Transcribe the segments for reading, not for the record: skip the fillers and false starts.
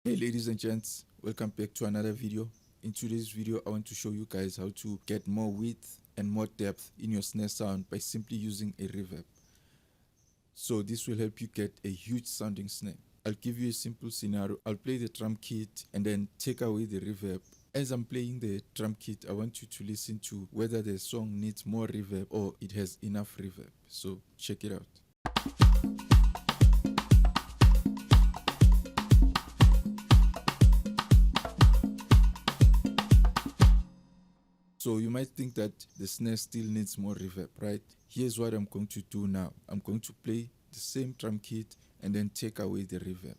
Hey ladies and gents, welcome back to another video. In today's video, I want to show you guys how to get more width and more depth in your snare sound by simply using a reverb. So this will help you get a huge sounding snare. I'll give you a simple scenario. I'll play the drum kit and then take away the reverb. As I'm playing the drum kit, I want you to listen to whether the song needs more reverb or it has enough reverb. So check it out. So you might think that the snare still needs more reverb, right? Here's what I'm going to do now. I'm going to play the same drum kit and then take away the reverb.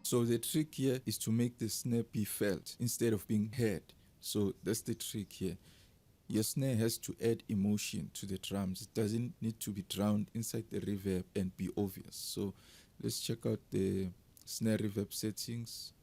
So the trick here is to make the snare be felt instead of being heard. So that's the trick here. Your snare has to add emotion to the drums. It doesn't need to be drowned inside the reverb and be obvious. So let's check out the snare reverb settings.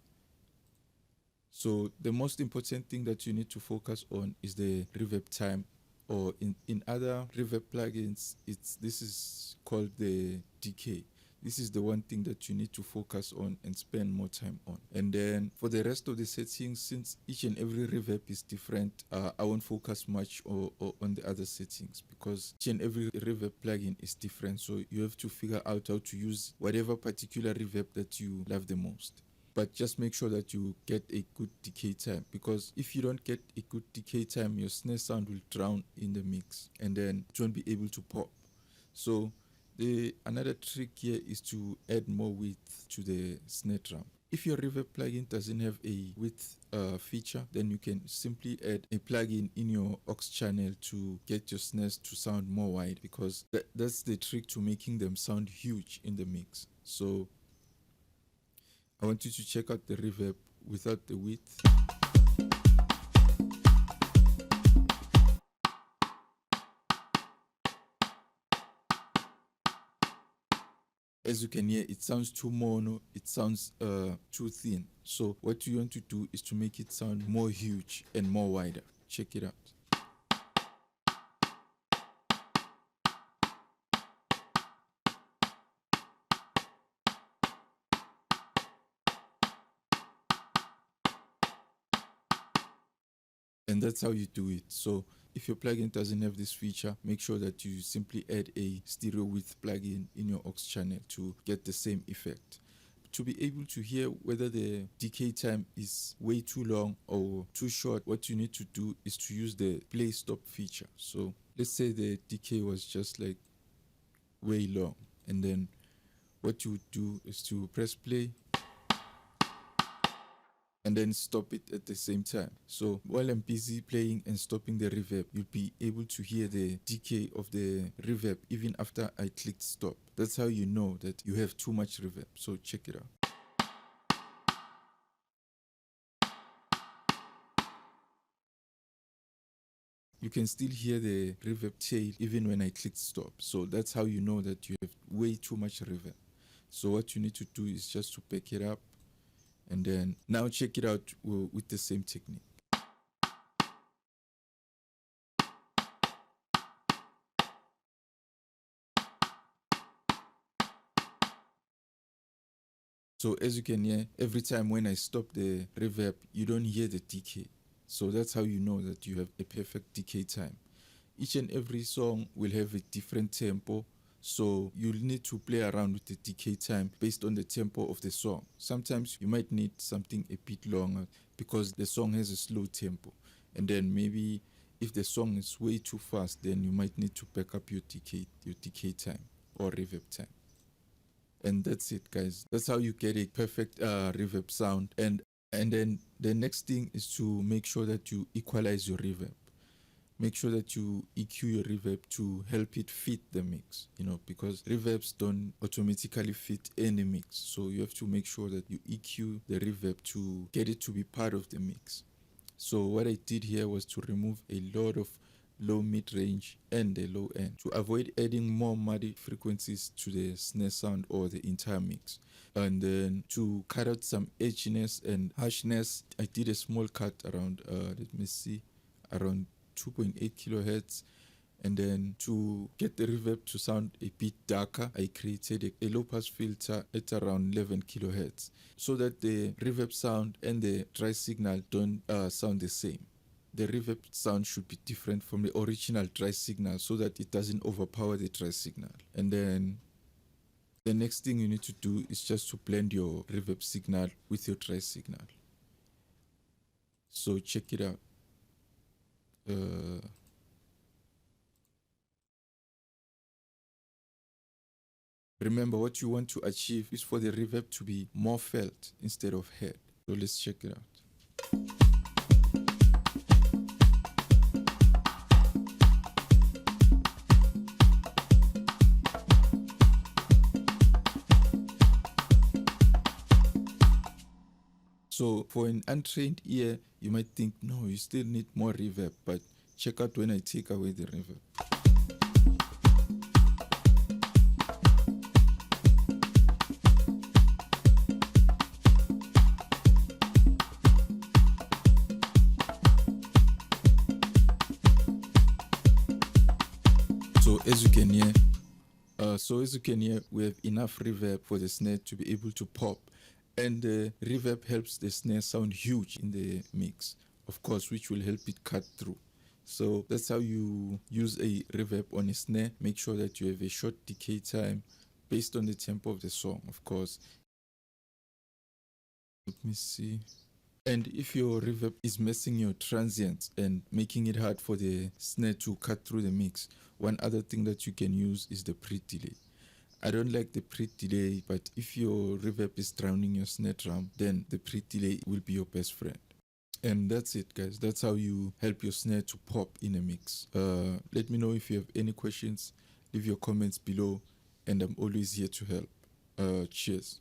So the most important thing that you need to focus on is the reverb time, or in other reverb plugins, this is called the decay. This is the one thing that you need to focus on and spend more time on. And then for the rest of the settings, since each and every reverb is different, I won't focus much on the other settings because each and every reverb plugin is different. So you have to figure out how to use whatever particular reverb that you love the most. But just make sure that you get a good decay time, because if you don't get a good decay time, your snare sound will drown in the mix and then it won't be able to pop. So another trick here is to add more width to the snare drum. If your reverb plugin doesn't have a width feature, then you can simply add a plugin in your aux channel to get your snares to sound more wide, because that's the trick to making them sound huge in the mix. So I want you to check out the reverb without the width. As you can hear, it sounds too mono, it sounds too thin. So what you want to do is to make it sound more huge and more wider. Check it out. And that's how you do it. So if your plugin doesn't have this feature, make sure that you simply add a stereo width plugin in your aux channel to get the same effect. To be able to hear whether the decay time is way too long or too short, what you need to do is to use the play stop feature. So let's say the decay was just like way long, and then what you would do is to press play and then stop it at the same time. So while I'm busy playing and stopping the reverb, you'll be able to hear the decay of the reverb even after I clicked stop. That's how you know that you have too much reverb. So check it out. You can still hear the reverb tail even when I clicked stop. So that's how you know that you have way too much reverb. So what you need to do is just to pick it up, and then now check it out with the same technique. So as you can hear, every time when I stop the reverb, you don't hear the decay. So that's how you know that you have a perfect decay time. Each and every song will have a different tempo, so you'll need to play around with the decay time based on the tempo of the song. Sometimes you might need something a bit longer because the song has a slow tempo, and then maybe if the song is way too fast, then you might need to back up your decay time or reverb time. And that's it, guys. That's how you get a perfect reverb sound. And then the next thing is to make sure that you equalize your reverb. Make sure that you EQ your reverb to help it fit the mix, because reverbs don't automatically fit any mix. So you have to make sure that you EQ the reverb to get it to be part of the mix. So what I did here was to remove a lot of low mid-range, and the low end to avoid adding more muddy frequencies to the snare sound or the entire mix. And then to cut out some edginess and harshness, I did a small cut around, let me see, around 2.8 kilohertz. And then to get the reverb to sound a bit darker, I created a low pass filter at around 11 kilohertz so that the reverb sound and the dry signal don't sound the same. The reverb sound should be different from the original dry signal so that it doesn't overpower the dry signal. And then the next thing you need to do is just to blend your reverb signal with your dry signal. So check it out. Remember, what you want to achieve is for the reverb to be more felt instead of heard. So let's check it out. So for an untrained ear, you might think, no, you still need more reverb, but check out when I take away the reverb. So as you can hear, we have enough reverb for the snare to be able to pop, and the reverb helps the snare sound huge in the mix, of course, which will help it cut through. So that's how you use a reverb on a snare. Make sure that you have a short decay time based on the tempo of the song, of course. Let me see. And if your reverb is messing your transients and making it hard for the snare to cut through the mix, one other thing that you can use is the pre-delay. I don't like the pre-delay, but if your reverb is drowning your snare drum, then the pre-delay will be your best friend. And that's it, guys. That's how you help your snare to pop in a mix. Let me know if you have any questions. Leave your comments below, and I'm always here to help. Cheers.